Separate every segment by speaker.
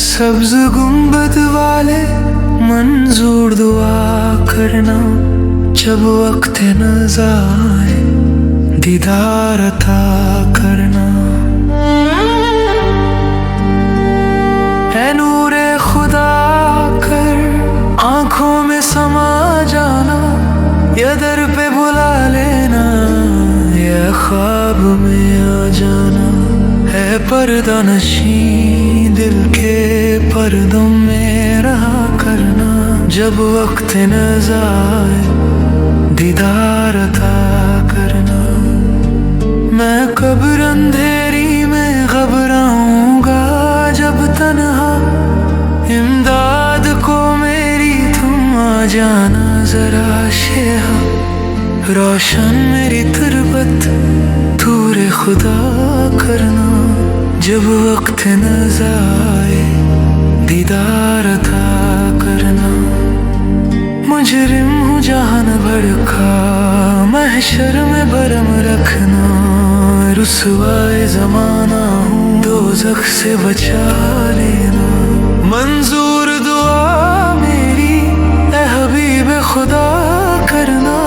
Speaker 1: सब्ज गुंबद वाले मंजूर दुआ करना, जब वक्त नज़ा आए दीदार अता करना। है नूरे खुदा कर आंखों में समा जाना, या दर पे बुला लेना, या ख्वाब में आ जाना। है पर्दा नशी दिल के पर्दों में रहा करना, जब वक्त नज़ा आए दीदार अता करना। मैं कब्र अंधेरी में घबराऊंगा जब तन्हा, इमदाद को मेरी तुम आ जाना जरा शेहा। रोशन मेरी तुरबत तूरे खुदा करना, जब वक्त नज़ा आए दीदार अता करना। मुजरिम हूँ जहां न भड़का, महशर में बरम रखना। रुसवाए जमाना हूँ दोज़ख से बचा लेना। मंजूर दुआ मेरी ए हबीब खुदा करना,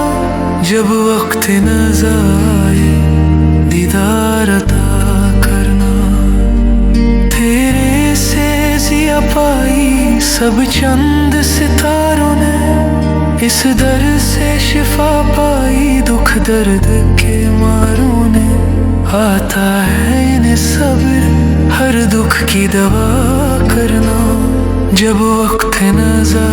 Speaker 1: जब वक्त नज़ा आए दीदार अता करना। तेरे से जिया पाई सब चंद सितारों ने, इस दर से शिफा पाई दुख दर्द के मारों ने। आता है इन्हें सब्र हर दुख की दवा करना, जब वक्त नज़ा